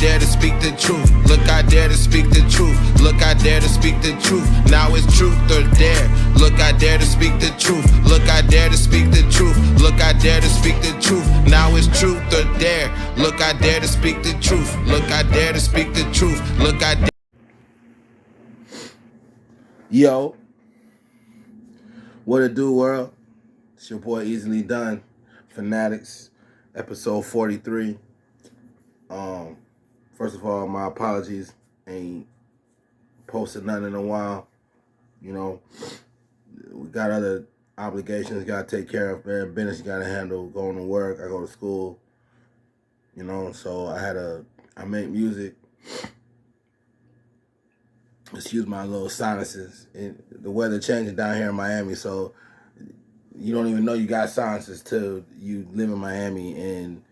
dare to speak the truth. Look, I dare to speak the truth. Look, I dare to speak the truth. Now it's truth or dare. Look, I dare to speak the truth. Look, I dare to speak the truth. Look, I dare to speak the truth. Now it's truth or dare. Look, I dare to speak the truth. Look, I dare to speak the truth. Look, I dare. Yo, what it do, world? It's your boy Easily Done, FANATICz, episode 43. First of all, my apologies. Ain't posted nothing in a while. You know, we got other obligations got to take care of, man. Business you got to handle. Going to work, I go to school. You know, so I make music. Excuse my little sinuses. The weather changing down here in Miami, so you don't even know you got sinuses till you live in Miami and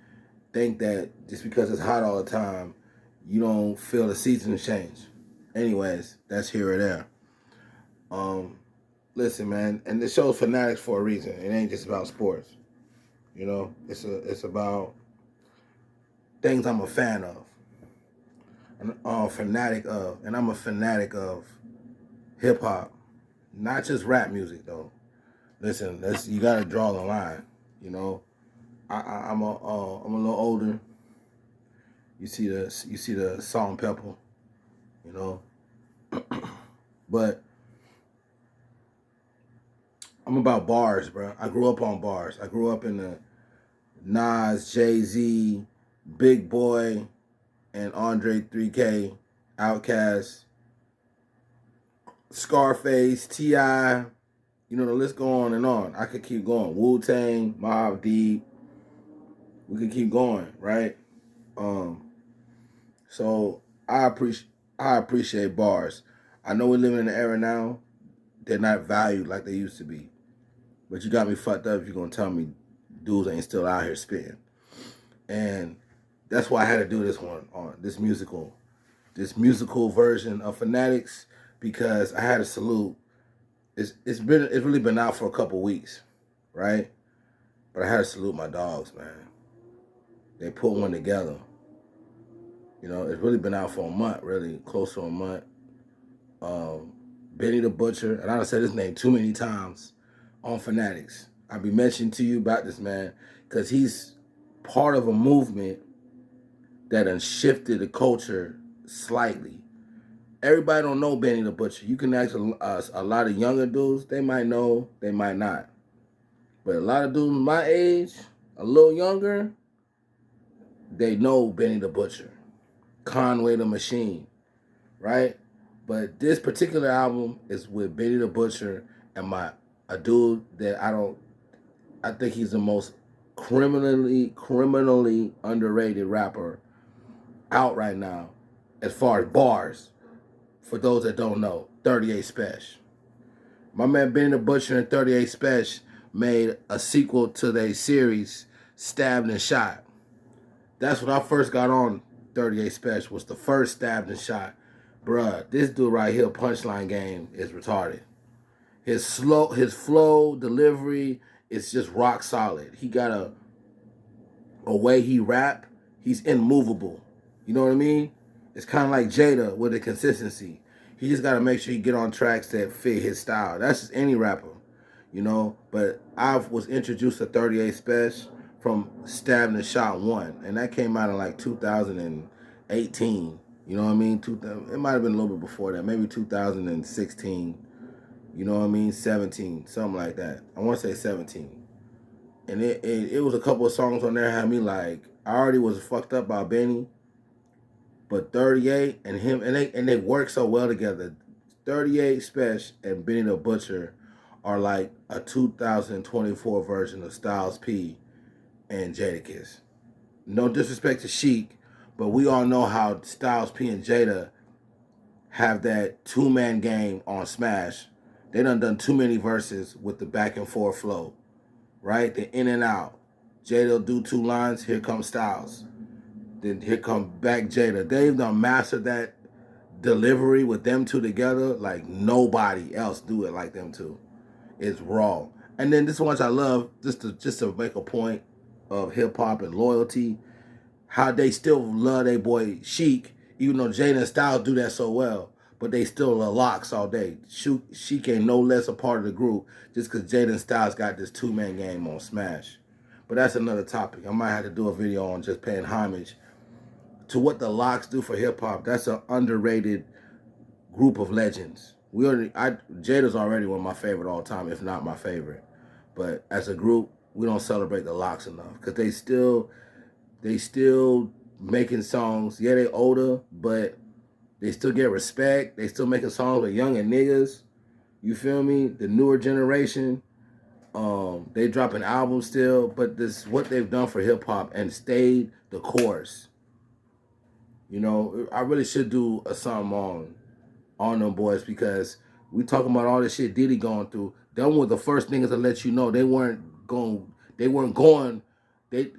think that just because it's hot all the time, you don't feel the seasons change. Anyways, that's here or there. Listen, man, and this show's FANATICz for a reason. It ain't just about sports. You know, it's about things I'm a fan of. Fanatic of, and I'm a fanatic of hip hop, not just rap music though. Listen, you gotta draw the line. You know, I'm a little older. You see the salt and pepper, you know, but I'm about bars, bro. I grew up on bars. I grew up in the Nas, Jay-Z, Big Boy, and Andre 3K, Outkast, Scarface, T.I., you know, the list go on and on. I could keep going. Wu-Tang, Mobb Deep, we could keep going, right? So I appreciate bars. I know we live in an era now, they're not valued like they used to be. But you got me fucked up if you're gonna tell me dudes ain't still out here spitting. And that's why I had to do this one on this musical version of FANATICz, because I had to salute. It's really been out for a couple weeks, right? But I had to salute my dogs, man. They put one together. You know, it's really been out for a month, really close to a month. Benny the Butcher, and I done said his name too many times on FANATICz. I'll be mentioning to you about this man because he's part of a movement that done shifted the culture slightly. Everybody don't know Benny the Butcher. You can ask a lot of younger dudes. They might know, they might not. But a lot of dudes my age, a little younger, they know Benny the Butcher. Conway the Machine, right? But this particular album is with Benny the Butcher and a dude that I think he's the most criminally underrated rapper out right now as far as bars. For those that don't know, 38 Special. My man Benny the Butcher and 38 Special made a sequel to their series, Stabbed and Shot. That's when I first got on 38 Special, was the first Stabbed and Shot. Bruh, this dude right here, punchline game, is retarded. His flow, delivery is just rock solid. He got a way he rap, he's immovable. You know what I mean? It's kind of like Jada with the consistency. He just got to make sure he get on tracks that fit his style. That's just any rapper, you know? But I was introduced to 38 Special from Stabbed and Shot 1, and that came out in like 2018. You know what I mean? It might have been a little bit before that, maybe 2016. You know what I mean? 17, something like that. I want to say 17. And it was a couple of songs on there had me like, I already was fucked up by Benny, but 38 and him, and they work so well together. 38 Special and Benny the Butcher are like a 2024 version of Styles P and Jadakiss. No disrespect to Chic, but we all know how Styles P and Jada have that two-man game on Smash. They done too many verses with the back and forth flow, right? They're in and out. Jada'll do 2 lines, here comes Styles. Then here come back Jada. They've done mastered that delivery with them two together like nobody else do it like them two. It's raw. And then this one I love, just to make a point of hip hop and loyalty. how they still love their boy Sheik, even though Jada and Styles do that so well. But they still love Locks all day. Sheik ain't no less a part of the group just because Jada and Styles got this two-man game on Smash. But that's another topic. I might have to do a video on just paying homage to what the Locks do for hip-hop. That's an underrated group of legends. Jada's already one of my favorite all time, if not my favorite. But as a group, we don't celebrate the Locks enough because they still making songs. Yeah, they older, but they still get respect. They still making songs with younger niggas. You feel me? The newer generation, they dropping albums still, but this is what they've done for hip hop and stayed the course. You know, I really should do a something on them boys because we talking about all this shit Diddy going through. Them were the first niggas to let you know they weren't going. They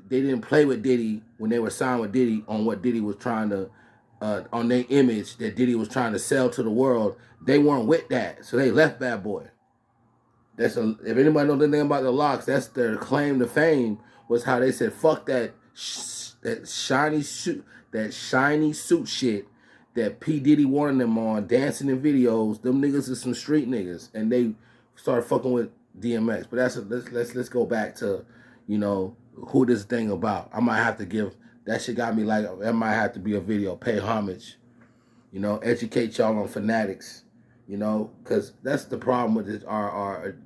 didn't play with Diddy when they were signed with Diddy on what Diddy was trying to on their image that Diddy was trying to sell to the world. They weren't with that, so they left Bad Boy. If anybody knows anything about the Locks, that's their claim to fame was how they said fuck that shiny suit shit that P Diddy wanted them on dancing in videos. Them niggas is some street niggas, and they started fucking with DMX. But let's go back to, you know, who this thing about. I might have to give that shit got me like that might have to be a video. Pay homage, you know, educate y'all on FANATICz, you know, because that's the problem with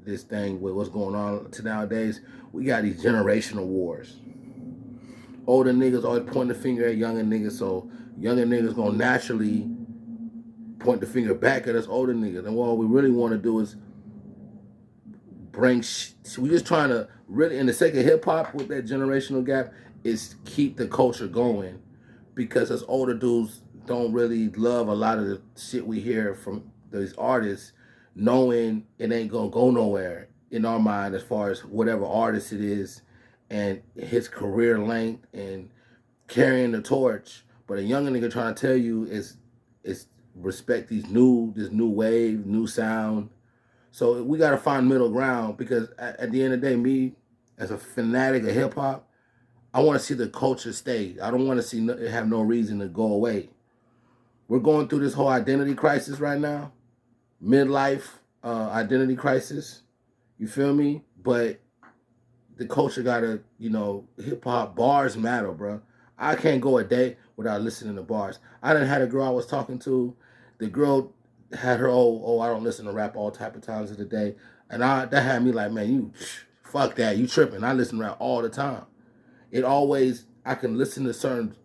this thing with what's going on to nowadays. We got these generational wars. Older niggas always point the finger at younger niggas, so younger niggas gonna naturally point the finger back at us older niggas. And what we really want to do is we just trying to really, in the sake of hip hop with that generational gap, is keep the culture going, because us older dudes don't really love a lot of the shit we hear from these artists, knowing it ain't gonna go nowhere in our mind as far as whatever artist it is and his career length and carrying the torch. But a younger nigga trying to tell you is respect this new wave, new sound. So we gotta find middle ground, because at the end of the day, me as a fanatic of hip hop, I want to see the culture stay. I don't want to see it have no reason to go away. We're going through this whole identity crisis right now, midlife identity crisis. You feel me? But the culture gotta, you know, hip hop bars matter, bro. I can't go a day without listening to bars. I done had a girl I was talking to. The girl had her I don't listen to rap all type of times of the day, and that had me like, man, you fuck that, you tripping. I listen to rap all the time. I can listen to certain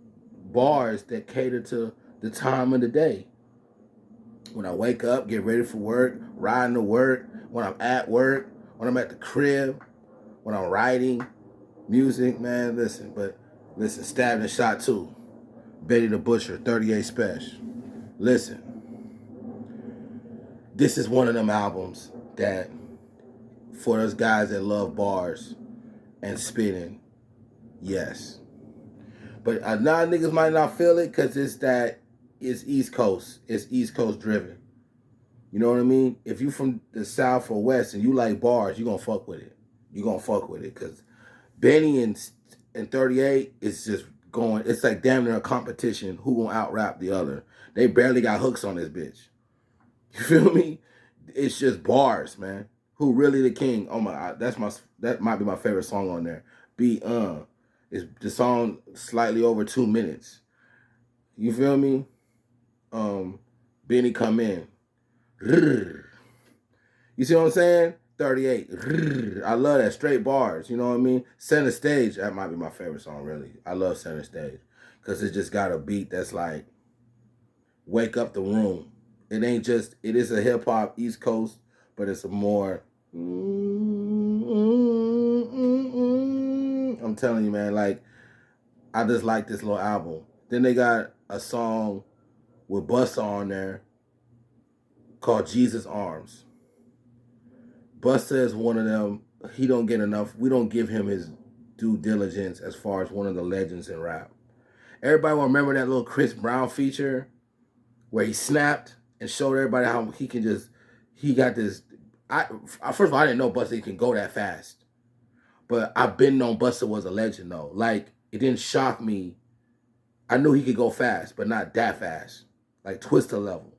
bars that cater to the time of the day. When I wake up, get ready for work, riding to work, when I'm at work, when I'm at the crib, when I'm writing music, man, listen, Stabbed and Shot too. Betty the Butcher, 38 Special. Listen, this is one of them albums that, for those guys that love bars and spitting, yes. But now niggas might not feel it because it's East Coast. It's East Coast driven. You know what I mean? If you from the South or West and you like bars, you gonna fuck with it. You gonna fuck with it, because Benny and 38 is just going. It's like damn near a competition. Who gonna out rap the other? They barely got hooks on this bitch. You feel me? It's just bars, man. Who really the king? Oh my, that might be my favorite song on there. It's the song slightly over 2 minutes. You feel me? Benny come in. You see what I'm saying? 38. I love that. Straight bars. You know what I mean? Center Stage. That might be my favorite song, really. I love Center Stage, because it just got a beat that's like, wake up the room. It is a hip hop East Coast, but it's a more, I'm telling you, man, like, I just like this little album. Then they got a song with Busta on there called Jesus Arms. Busta is one of them. He don't get enough. We don't give him his due diligence as far as one of the legends in rap. Everybody will remember that little Chris Brown feature where he snapped and showed everybody how he got this. First of all, I didn't know Busta can go that fast. But I've been known Busta was a legend, though. Like, it didn't shock me I knew he could go fast, but not that fast, like Twister level.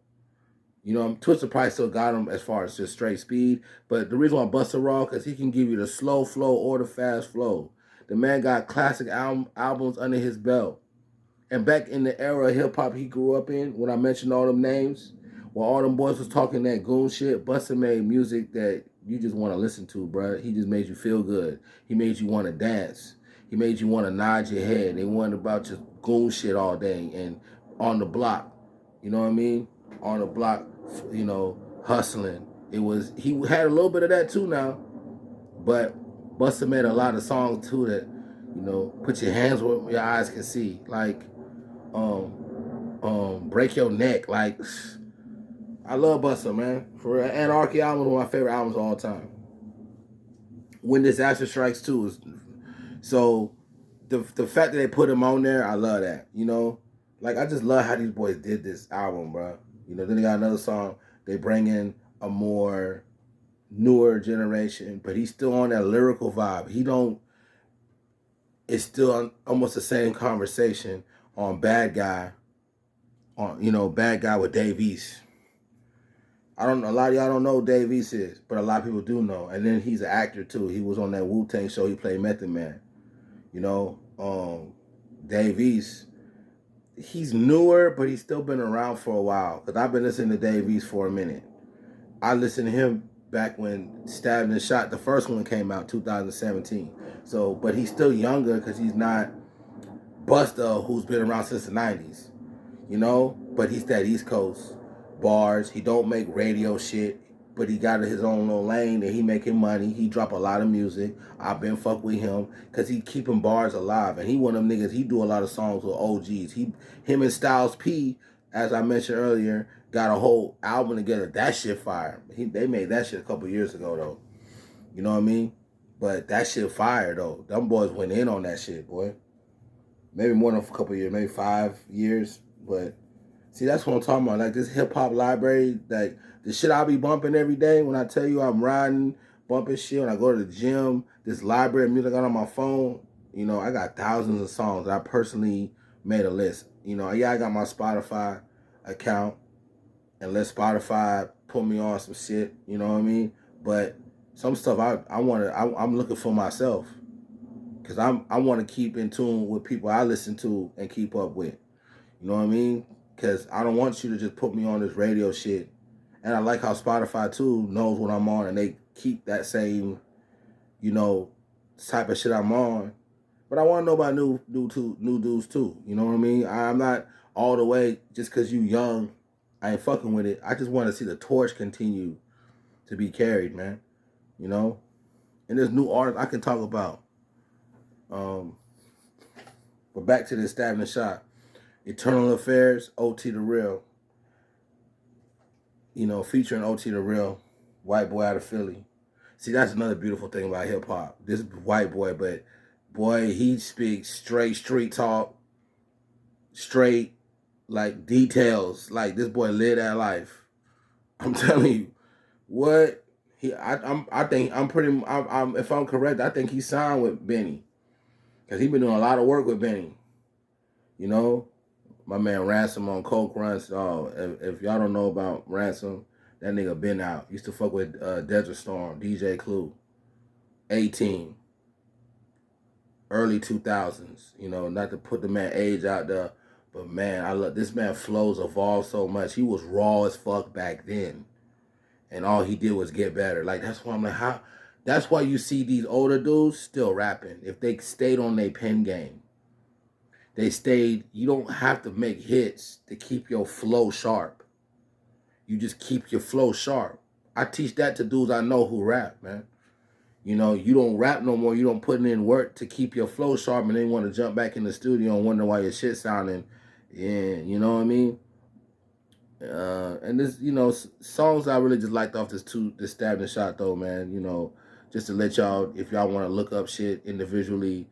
You know, Twister probably still got him as far as just straight speed. But the reason why Busta Raw, because he can give you the slow flow or the fast flow. The man got classic albums under his belt. And back in the era of hip hop he grew up in, when I mentioned all them names, while all them boys was talking that goon shit, Busta made music that you just want to listen to, bro. He just made you feel good. He made you want to dance. He made you want to nod your head. They wanted about just goon shit all day and on the block. You know what I mean? On the block, you know, hustling. He had a little bit of that too now, but Busta made a lot of songs too that, you know, put your hands where your eyes can see, like Break Your Neck. Like, I love Busta, man. For real. Anarchy album is one of my favorite albums of all time. When Disaster Strikes too is so the fact that they put him on there, I love that. You know, like I just love how these boys did this album, bro. You know, then they got another song. They bring in a more newer generation, but he's still on that lyrical vibe. He don't. It's still almost the same conversation on Bad Guy. On Bad Guy with Dave East. I don't know. A lot of y'all don't know who Dave East is, but a lot of people do know. And then he's an actor too. He was on that Wu-Tang show. He played Method Man. You know, Dave East. He's newer, but he's still been around for a while. Because I've been listening to Dave East for a minute. I listened to him back when Stabbed and Shot, the first one came out, 2017. So, but he's still younger because he's not Busta, who's been around since the 90s. You know? But he's that East Coast bars. He don't make radio shit, but he got his own little lane and he making money. He drop a lot of music. I've been fuck with him because he keeping bars alive. And he one of them niggas, he do a lot of songs with OGs. Him and Styles P, as I mentioned earlier, got a whole album together. That shit fire. They made that shit a couple years ago though. You know what I mean? But that shit fire though. Them boys went in on that shit, boy. Maybe more than a couple years, maybe 5 years, but see, that's what I'm talking about. Like this hip hop library, like the shit I be bumping every day. When I tell you I'm riding, bumping shit, when I go to the gym, this library of music I got on my phone, you know, I got thousands of songs. I personally made a list. You know, yeah, I got my Spotify account and let Spotify put me on some shit, you know what I mean? But some stuff I'm looking for myself. Cause I want to keep in tune with people I listen to and keep up with. You know what I mean? Because I don't want you to just put me on this radio shit. And I like how Spotify, too, knows what I'm on. And they keep that same, you know, type of shit I'm on. But I want to know about new dudes, too. You know what I mean? I'm not all the way, just because you young, I ain't fucking with it. I just want to see the torch continue to be carried, man. You know? And there's new artists I can talk about. But back to this Stabbing and Shot. Eternal Affairs, OT the Real. You know, featuring OT the Real, white boy out of Philly. See, that's another beautiful thing about hip hop. This white boy, but boy, he speaks straight street talk, straight like details. Like this boy lived that life. I'm telling you, what I think if I'm correct, I think he signed with Benny, cause he been doing a lot of work with Benny. You know. My man Ransom on Coke Runs. Oh, if y'all don't know about Ransom, that nigga been out. Used to fuck with Desert Storm, DJ Clue, 18, early 2000s. You know, not to put the man age out there, but man, I love this man. Flows evolved so much. He was raw as fuck back then, and all he did was get better. Like that's why I'm like, how? That's why you see these older dudes still rapping if they stayed on their pen game. They stayed, you don't have to make hits to keep your flow sharp. You just keep your flow sharp. I teach that to dudes I know who rap, man. You know, you don't rap no more. You don't put in work to keep your flow sharp and then want to jump back in the studio and wonder why your shit sounding, yeah, you know what I mean? And this, you know, songs I really just liked off this Stabbed and Shot though, man. You know, just to let y'all, if y'all want to look up shit individually,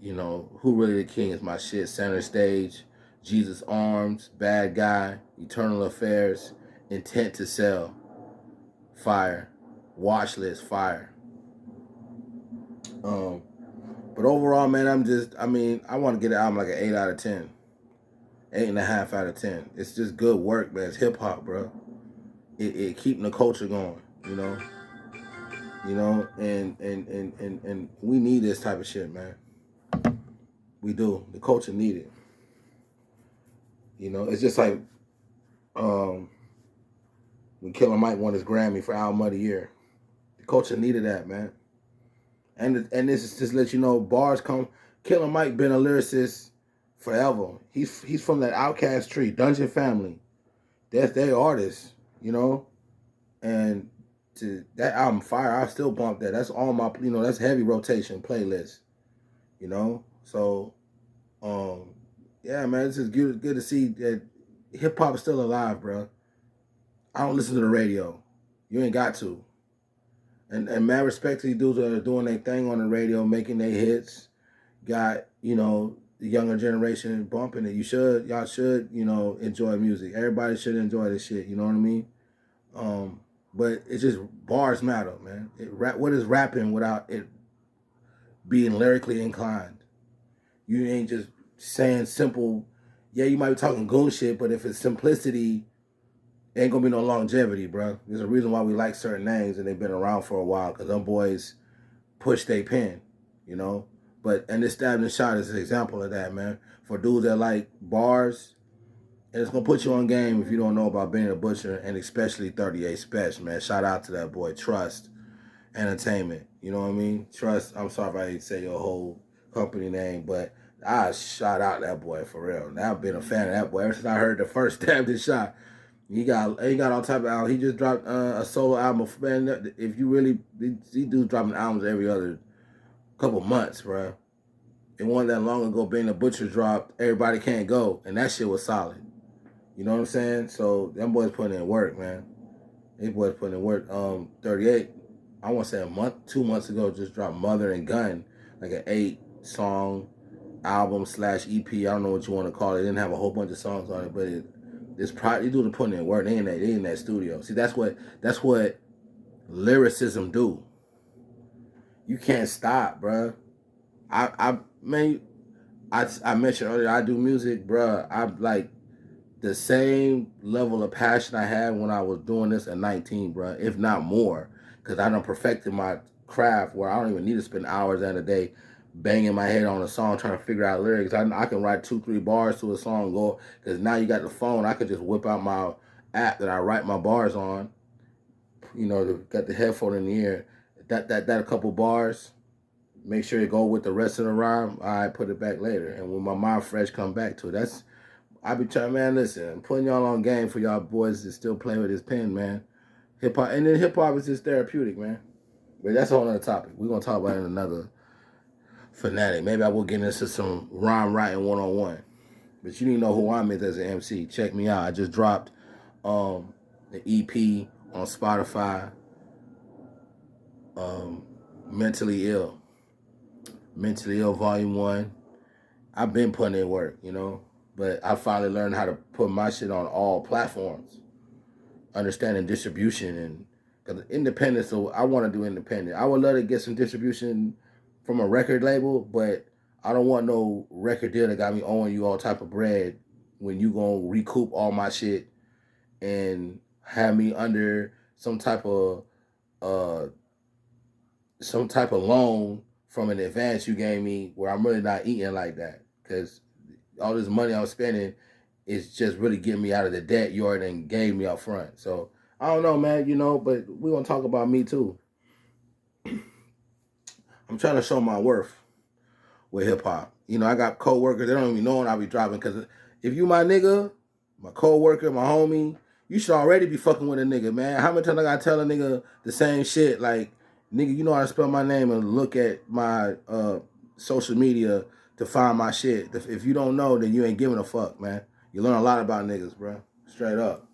you know, Who Really the King is my shit. Center Stage, Jesus Arms, Bad Guy, Eternal Affairs, Intent to Sell, fire. Watch List, fire. But overall, man, I want to get an album like an 8 out of 10. 8.5 out of 10. It's just good work, man. It's hip hop, bro. It keeping the culture going, you know. And we need this type of shit, man. We do. The culture need it. You know, it's just like when Killer Mike won his Grammy for Album of the Year. The culture needed that, man. And this is just let you know, bars come. Killer Mike been a lyricist forever. He's from that Outcast tree, Dungeon Family. That's their artist, you know. And to that album, Fire, I still bump that. That's all my, that's heavy rotation playlist, you know. So, yeah, man, it's just good to see that hip hop is still alive, bro. I don't listen to the radio. You ain't got to. And mad respect to these dudes that are doing their thing on the radio, making their hits. Got, the younger generation bumping it. Y'all should, enjoy music. Everybody should enjoy this shit, you know what I mean? But it's just bars matter, man. What is rapping without it being lyrically inclined? You ain't just saying simple, yeah, you might be talking goon shit, but if it's simplicity, ain't gonna be no longevity, bro. There's a reason why we like certain names and they've been around for a while, because them boys push their pen, you know? And this Stabbed and Shot is an example of that, man. For dudes that like bars, and it's gonna put you on game if you don't know about Benny the Butcher, and especially 38 Special, man. Shout out to that boy, Trust Entertainment. You know what I mean? Trust, I'm sorry if I didn't say your whole company name, but I shout out that boy for real. I've been a fan of that boy ever since I heard the first Stabbed and Shot. He got all type of albums. He just dropped a solo album. Man, if you really, these dudes dropping albums every other couple months, bro. It wasn't that long ago, Benny the Butcher dropped Everybody Can't Go, and that shit was solid. You know what I'm saying? So them boys putting in work, man. These boys putting in work. 38, I want to say 2 months ago, just dropped Mother and Gun, like an 8-song album / EP. I don't know what you want to call it. It didn't have a whole bunch of songs on it, but these dudes are putting in work. They in that studio. See, that's what lyricism do. You can't stop, bro. I mentioned earlier, I do music, bro. I like the same level of passion I had when I was doing this at 19, bro, if not more, because I done perfected my craft where I don't even need to spend hours in a day banging my head on a song trying to figure out lyrics. I can write 2-3 bars to a song and go, because now you got the phone. I can just whip out my app that I write my bars on, got the headphone in the ear, that a couple bars, make sure it go with the rest of the rhyme. I put it back later, and when my mind fresh, come back to it. I be trying, man, listen, I'm putting y'all on game for y'all boys to still play with this pen, man. Hip hop, and then hip hop is just therapeutic, man. But that's a whole other topic. We're gonna talk about it in another Fanatic. Maybe I will get into some rhyme writing 101. But you need to know who I'm as an MC. Check me out. I just dropped the EP on Spotify. Mentally Ill. Mentally Ill Volume 1. I've been putting in work, but I finally learned how to put my shit on all platforms. Understanding distribution and cause independent, so I want to do independent. I would love to get some distribution from a record label, but I don't want no record deal that got me owing you all type of bread when you gonna recoup all my shit and have me under some type of loan from an advance you gave me where I'm really not eating like that, because all this money I'm spending is just really getting me out of the debt you already gave me up front. So I don't know, man, but we're gonna talk about me too. I'm trying to show my worth with hip hop. I got co-workers, they don't even know when I be dropping, because if you my nigga, my co-worker, my homie, you should already be fucking with a nigga, man. How many times I gotta tell a nigga the same shit? Like, nigga, you know how to spell my name and look at my social media to find my shit. If you don't know, then you ain't giving a fuck, man. You learn a lot about niggas, bro. Straight up.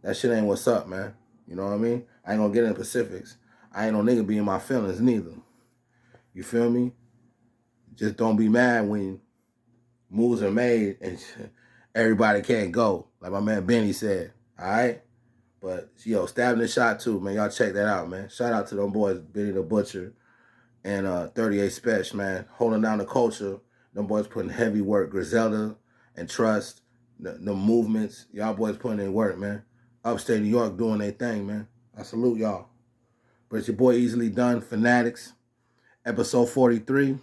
That shit ain't what's up, man. You know what I mean? I ain't gonna get into specifics. I ain't no nigga be in my feelings neither. You feel me? Just don't be mad when moves are made and everybody can't go. Like my man Benny said. Alright? But, Stabbed and Shot too, man. Y'all check that out, man. Shout out to them boys, Benny the Butcher and 38 Special, man. Holding down the culture. Them boys putting heavy work. Griselda and Trust. the movements. Y'all boys putting in work, man. Upstate New York doing their thing, man. I salute y'all. But it's your boy Easily Done, FANATICz, episode 43.